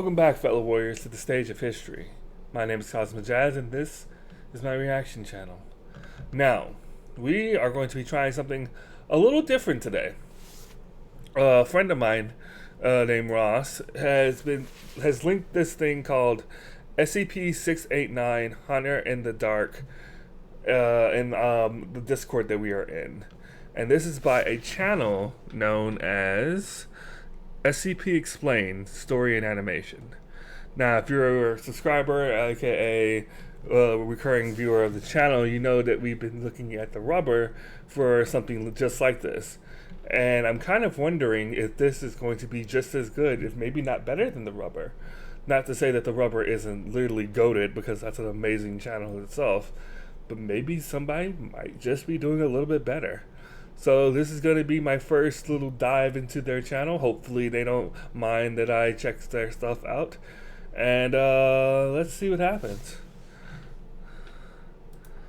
Welcome back, fellow warriors, to the stage of history. My name is Cosmo Jazz, and this is my reaction channel. Now, we are going to be trying something a little different today. A friend of mine named Ross has linked this thing called SCP-689 Hunter in the Dark in the Discord that we are in. And this is by a channel known as SCP Explained Story and Animation. Now, if you're a subscriber, aka a recurring viewer of the channel, you know that we've been looking at the rubber for something just like this. And I'm kind of wondering if this is going to be just as good, if maybe not better than the rubber. Not to say that the rubber isn't literally goated, because that's an amazing channel itself, but maybe somebody might just be doing a little bit better. So this is going to be my first little dive into their channel. Hopefully they don't mind that I check their stuff out. And let's see what happens.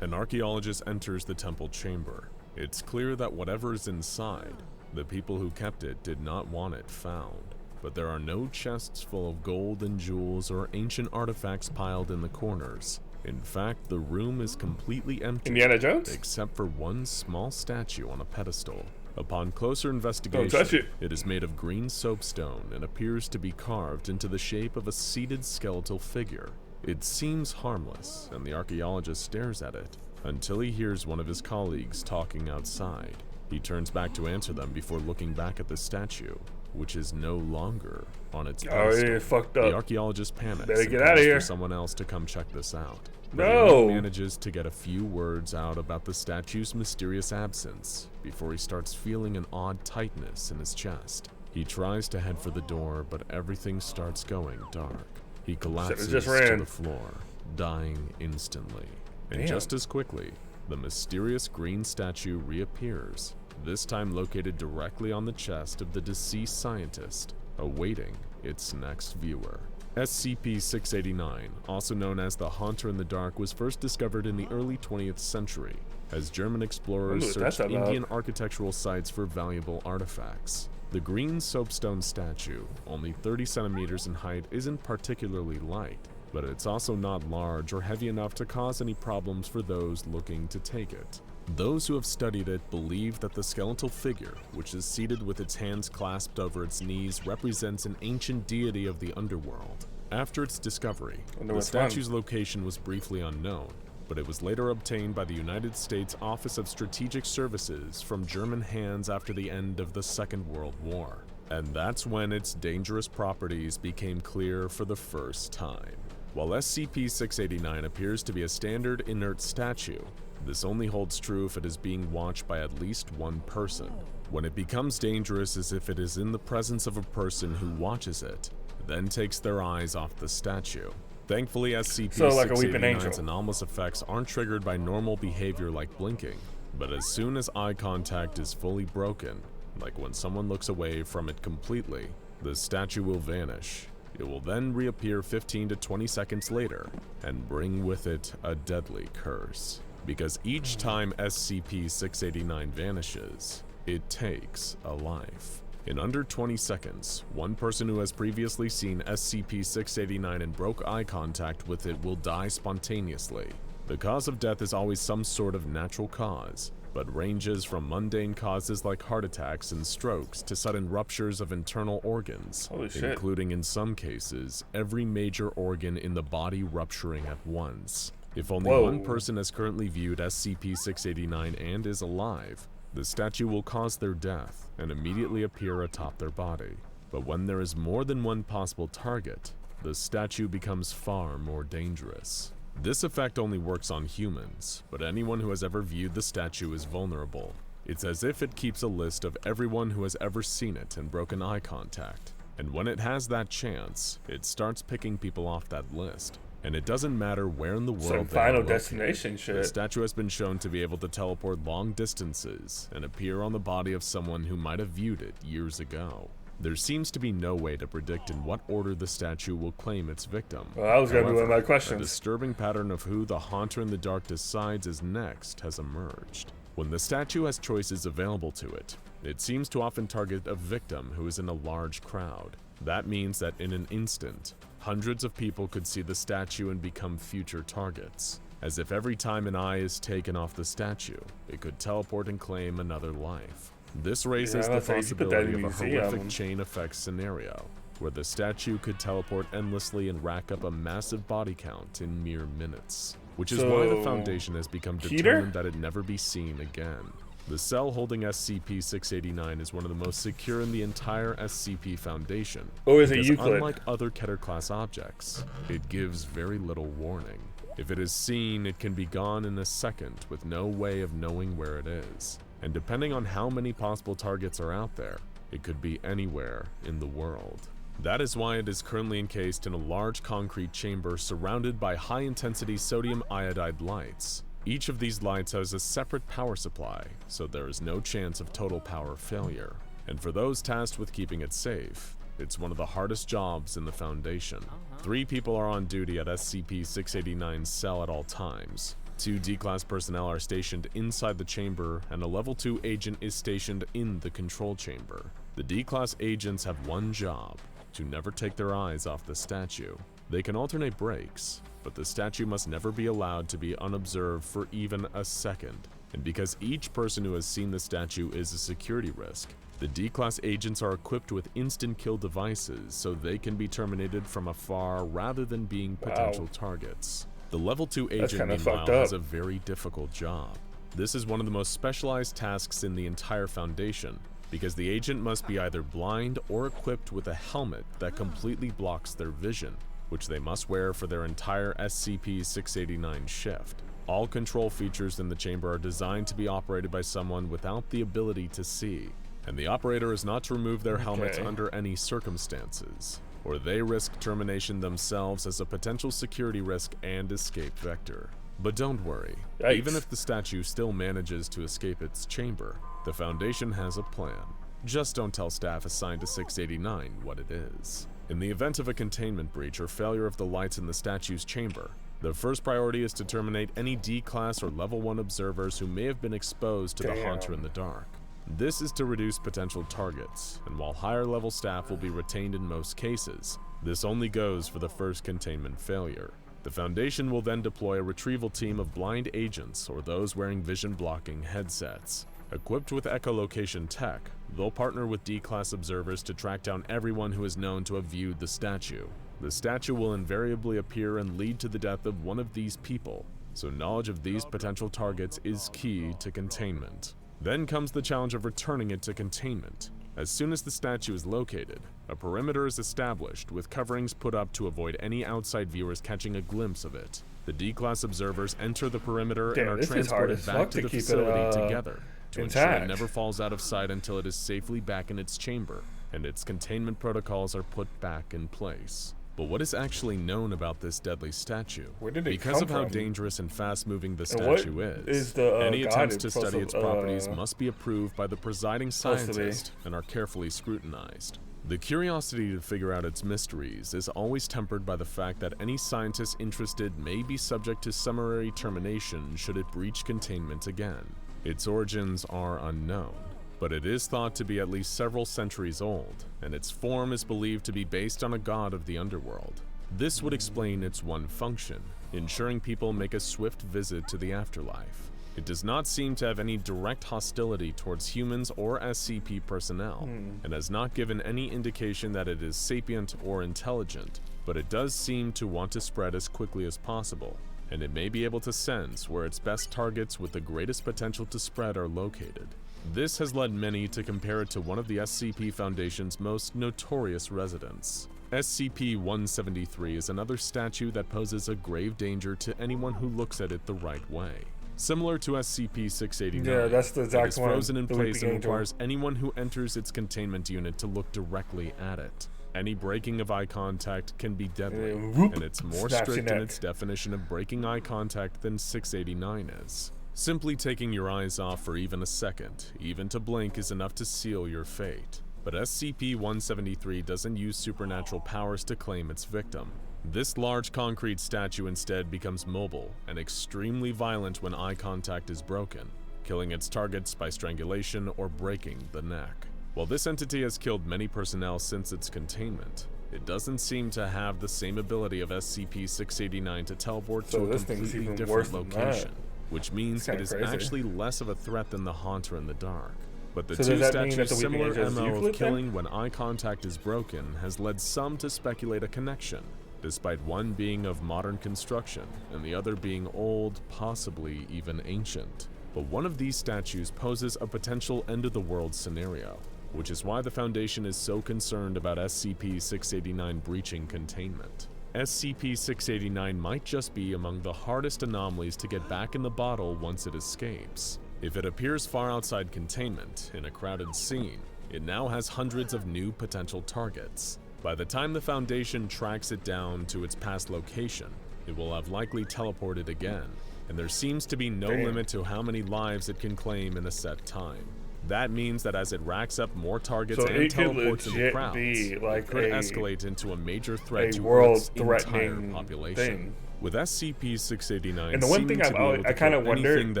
An archaeologist enters the temple chamber. It's clear that whatever is inside, the people who kept it did not want it found. But there are no chests full of gold and jewels or ancient artifacts piled in the corners. In fact, the room is completely empty, Indiana Jones? except for one small statue on a pedestal. Upon closer investigation, it is made of green soapstone and appears to be carved into the shape of a seated skeletal figure. It seems harmless, and the archaeologist stares at it until he hears one of his colleagues talking outside. He turns back to answer them before looking back at the statue, which is no longer on its pedestal. Oh, fucked up. The archaeologist panics Better and get calls out of here for someone else to come check this out. But No! he only manages to get a few words out about the statue's mysterious absence before he starts feeling an odd tightness in his chest. He tries to head for the door, but everything starts going dark. He collapses to the floor, dying instantly. And just as quickly, the mysterious green statue reappears, this time located directly on the chest of the deceased scientist, awaiting its next viewer. SCP-689, also known as the Haunter in the Dark, was first discovered in the early 20th century, as German explorers searched Indian architectural sites for valuable artifacts. The green soapstone statue, only 30 centimeters in height, isn't particularly light, but it's also not large or heavy enough to cause any problems for those looking to take it. Those who have studied it believe that the skeletal figure, which is seated with its hands clasped over its knees, represents an ancient deity of the underworld. After its discovery, the statue's location was briefly unknown, but it was later obtained by the United States Office of Strategic Services from German hands after the end of the Second World War. And that's when its dangerous properties became clear for the first time. While SCP-689 appears to be a standard inert statue, this only holds true if it is being watched by at least one person. When it becomes dangerous is if it is in the presence of a person who watches it, then takes their eyes off the statue. Thankfully, SCP-689's anomalous effects aren't triggered by normal behavior like blinking, but as soon as eye contact is fully broken, like when someone looks away from it completely, the statue will vanish. It will then reappear 15 to 20 seconds later and bring with it a deadly curse. Because each time SCP-689 vanishes, it takes a life. In under 20 seconds, one person who has previously seen SCP-689 and broke eye contact with it will die spontaneously. The cause of death is always some sort of natural cause, but ranges from mundane causes like heart attacks and strokes to sudden ruptures of internal organs, including in some cases, every major organ in the body rupturing at once. If only one person has currently viewed SCP-689 and is alive, the statue will cause their death and immediately appear atop their body. But when there is more than one possible target, the statue becomes far more dangerous. This effect only works on humans, but anyone who has ever viewed the statue is vulnerable. It's as if it keeps a list of everyone who has ever seen it and broken eye contact. And when it has that chance, it starts picking people off that list. And it doesn't matter where in the world they are located. The statue has been shown to be able to teleport long distances and appear on the body of someone who might have viewed it years ago. There seems to be no way to predict in what order the statue will claim its victim. Well, that was going to be one of my questions. A disturbing pattern of who the Haunter in the Dark decides is next has emerged. When the statue has choices available to it, it seems to often target a victim who is in a large crowd. That means that in an instant, hundreds of people could see the statue and become future targets, as if every time an eye is taken off the statue, it could teleport and claim another life. This raises the possibility of a horrific chain effect scenario, where the statue could teleport endlessly and rack up a massive body count in mere minutes, which is why the Foundation has become determined that it never be seen again. The cell holding SCP-689 is one of the most secure in the entire SCP Foundation, is it because Euclid? unlike other Keter-class objects, it gives very little warning. If it is seen, it can be gone in a second with no way of knowing where it is. And depending on how many possible targets are out there, it could be anywhere in the world. That is why it is currently encased in a large concrete chamber surrounded by high-intensity sodium iodide lights. Each of these lights has a separate power supply, so there is no chance of total power failure. And for those tasked with keeping it safe, it's one of the hardest jobs in the Foundation. 3 people are on duty at SCP-689's cell at all times. 2 D-Class personnel are stationed inside the chamber, and a Level 2 agent is stationed in the control chamber. The D-Class agents have one job: to never take their eyes off the statue. They can alternate breaks, but the statue must never be allowed to be unobserved for even a second. And because each person who has seen the statue is a security risk, the D-Class agents are equipped with instant kill devices so they can be terminated from afar rather than being potential targets. The Level 2 agent, meanwhile, has a very difficult job. This is one of the most specialized tasks in the entire Foundation, because the agent must be either blind or equipped with a helmet that completely blocks their vision, which they must wear for their entire SCP-689 shift. All control features in the chamber are designed to be operated by someone without the ability to see, and the operator is not to remove their helmets under any circumstances, or they risk termination themselves as a potential security risk and escape vector. But don't worry, even if the statue still manages to escape its chamber, the Foundation has a plan. Just don't tell staff assigned to 689 what it is. In the event of a containment breach or failure of the lights in the statue's chamber, the first priority is to terminate any D-Class or Level 1 observers who may have been exposed to the Haunter in the dark. This is to reduce potential targets, and while higher level staff will be retained in most cases, this only goes for the first containment failure. The Foundation will then deploy a retrieval team of blind agents or those wearing vision-blocking headsets. Equipped with echolocation tech, they'll partner with D-Class observers to track down everyone who is known to have viewed the statue. The statue will invariably appear and lead to the death of one of these people, so knowledge of these potential targets is key to containment. Then comes the challenge of returning it to containment. As soon as the statue is located, a perimeter is established with coverings put up to avoid any outside viewers catching a glimpse of it. The D-Class observers enter the perimeter and are transported back to the facility together to ensure it never falls out of sight until it is safely back in its chamber and its containment protocols are put back in place. But what is actually known about this deadly statue? Because of how dangerous and fast-moving the statue is, any attempts to study its properties must be approved by the presiding scientist and are carefully scrutinized. The curiosity to figure out its mysteries is always tempered by the fact that any scientist interested may be subject to summary termination should it breach containment again. Its origins are unknown, but it is thought to be at least several centuries old, and its form is believed to be based on a god of the underworld. This would explain its one function, ensuring people make a swift visit to the afterlife. It does not seem to have any direct hostility towards humans or SCP personnel, and has not given any indication that it is sapient or intelligent, but it does seem to want to spread as quickly as possible, and it may be able to sense where its best targets with the greatest potential to spread are located. This has led many to compare it to one of the SCP Foundation's most notorious residents. SCP-173 is another statue that poses a grave danger to anyone who looks at it the right way. Similar to SCP-689, that's the exact it is frozen in place and requires anyone who enters its containment unit to look directly at it. Any breaking of eye contact can be deadly, and it's more strict in its definition of breaking eye contact than 689 is. Simply taking your eyes off for even a second, even to blink, is enough to seal your fate. But SCP-173 doesn't use supernatural powers to claim its victim. This large concrete statue instead becomes mobile and extremely violent when eye contact is broken, killing its targets by strangulation or breaking the neck. While this entity has killed many personnel since its containment, it doesn't seem to have the same ability of SCP-689 to teleport So to a this thing's completely even different worse than location, that. which means It's it kinda is crazy. actually less of a threat than the Haunter in the dark. But the So two does that mean that statues' the Weeping similar Angel is MO Euclid of then? killing when eye contact is broken has led some to speculate a connection, despite one being of modern construction and the other being old, possibly even ancient. But one of these statues poses a potential end-of-the-world scenario, which is why the Foundation is so concerned about SCP-689 breaching containment. SCP-689 might just be among the hardest anomalies to get back in the bottle once it escapes. If it appears far outside containment, in a crowded scene, it now has hundreds of new potential targets. By the time the Foundation tracks it down to its past location, it will have likely teleported again, and there seems to be no limit to how many lives it can claim in a set time. That means that as it racks up more targets So and it could teleports into legit crowds, be like it could a escalate into a major threat to Earth's world-threatening entire population. thing. With SCP-689 And the one thing seeming to be able I to kind of kill wonder, anything that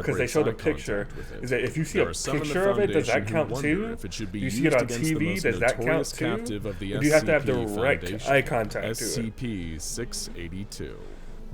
because they breaks showed a eye picture, contact with it, is that if you see there a are some in the picture of it, does that Foundation who count wonder too? if it should be Do you see used it on against the TV? most Does that count notorious too? captive of the Or do you have to have SCP direct Foundation, eye contact to it? SCP-682.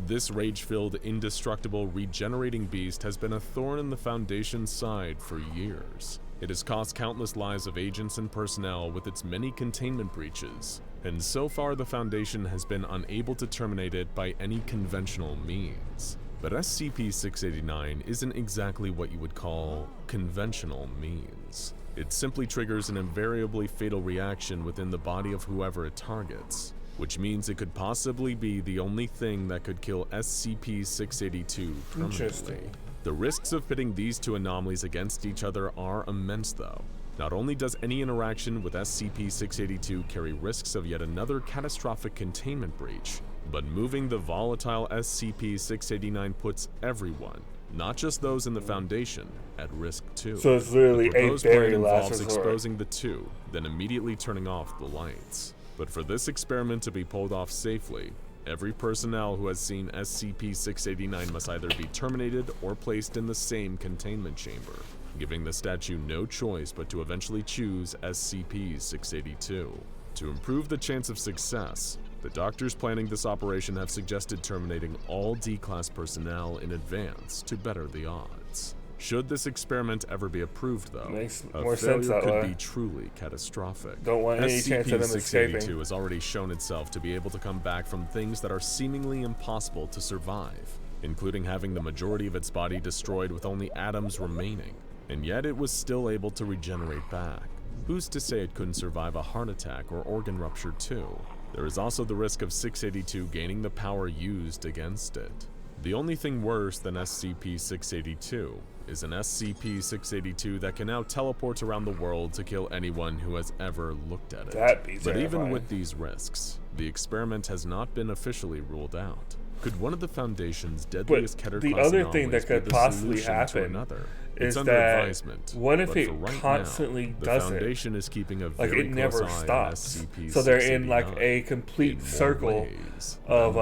This rage-filled, indestructible, regenerating beast has been a thorn in the Foundation's side for years. It has cost countless lives of agents and personnel with its many containment breaches, and so far the Foundation has been unable to terminate it by any conventional means. But SCP-689 isn't exactly what you would call conventional means. It simply triggers an invariably fatal reaction within the body of whoever it targets, which means it could possibly be the only thing that could kill SCP-682 permanently. Interesting. The risks of pitting these two anomalies against each other are immense though. Not only does any interaction with SCP-682 carry risks of yet another catastrophic containment breach, but moving the volatile SCP-689 puts everyone, not just those in the Foundation, at risk too. So it's literally The a proposed very plan last involves resort. exposing the two, then immediately turning off the lights. But for this experiment to be pulled off safely, every personnel who has seen SCP-689 must either be terminated or placed in the same containment chamber, giving the statue no choice but to eventually choose SCP-682. To improve the chance of success, the doctors planning this operation have suggested terminating all D-Class personnel in advance to better the odds. Should this experiment ever be approved, though, Makes a more sense failure that could way. be truly catastrophic. Don't want any chance of them escaping. SCP-682 has already shown itself to be able to come back from things that are seemingly impossible to survive, including having the majority of its body destroyed with only atoms remaining, and yet it was still able to regenerate back. Who's to say it couldn't survive a heart attack or organ rupture too? There is also the risk of 682 gaining the power used against it. The only thing worse than SCP-682 is an SCP-682 that can now teleport around the world to kill anyone who has ever looked at it. That'd be But even terrifying. with these risks, the experiment has not been officially ruled out. Could one of the Foundation's deadliest Keter the class other thing anomalies that be could the possibly solution to happen another? is It's under that advisement, what if but it for right constantly now, the does it? Foundation is keeping a Like very it never close eye on stops. SCP-689 So they're in like a in complete more circle ways of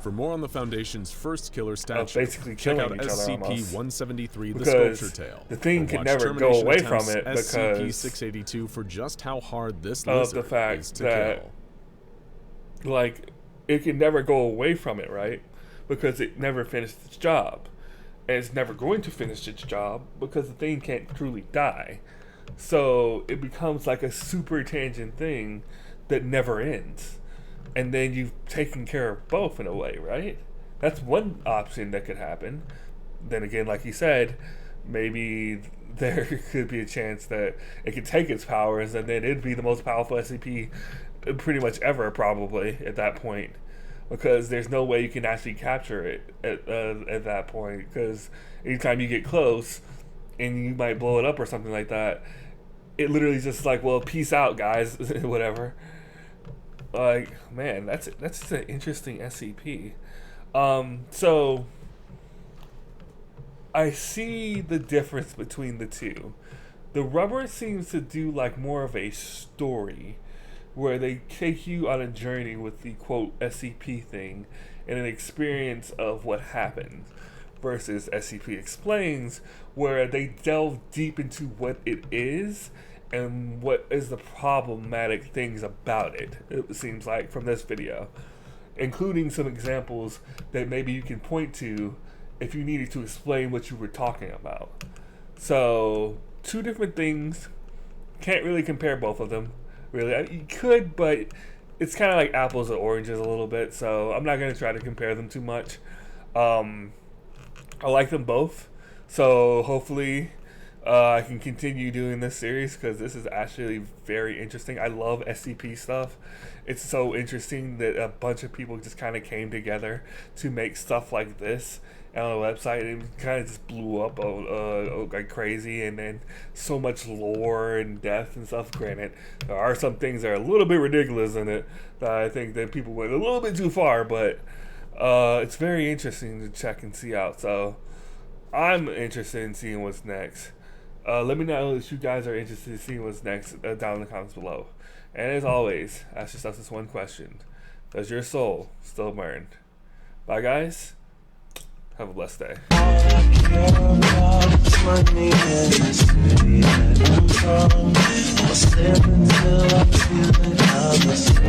For more on the Foundation's first killer statue, basically check out killing each other almost. SCP-173, the Because Sculpture Tale. the thing or can watch never go Termination away from Attempts it because SCP-682 for just how hard this of lizard the fact is to that kill. like it can never go away from it, right? Because it never finished its job. And it's never going to finish its job because the thing can't truly die. So it becomes like a super tangent thing that never ends. And then you've taken care of both in a way, right? That's one option that could happen. Then again, like you said, maybe there could be a chance that it could take its powers and then it'd be the most powerful SCP pretty much ever, probably, at that point. Because there's no way you can actually capture it at that point. Because anytime you get close and you might blow it up or something like that, it literally just like, well, peace out, guys, whatever. Like, man, that's an interesting SCP. So I see the difference between the two. The rubber seems to do like more of a story, where they take you on a journey with the quote SCP thing and an experience of what happened, versus SCP Explains, where they delve deep into what it is and what is the problematic things about it. It seems like from this video, including some examples that maybe you can point to if you needed to explain what you were talking about. So, two different things. Can't really compare both of them. Really, I mean, you could, but it's kind of like apples and oranges a little bit. So I'm not going to try to compare them too much. I like them both. So hopefully I can continue doing this series because this is actually very interesting. I love SCP stuff. It's so interesting that a bunch of people just kind of came together to make stuff like this on a website. It kind of just blew up like crazy, and then so much lore and death and stuff. Granted, there are some things that are a little bit ridiculous in it that I think that people went a little bit too far, but it's very interesting to check and see out. So I'm interested in seeing what's next. Let me know if you guys are interested in seeing what's next down in the comments below. And as always, ask yourself this one question: does your soul still burn? Bye, guys. Have a blessed day. All I care about is money and the city that I'm from. I'll stay until I feel it.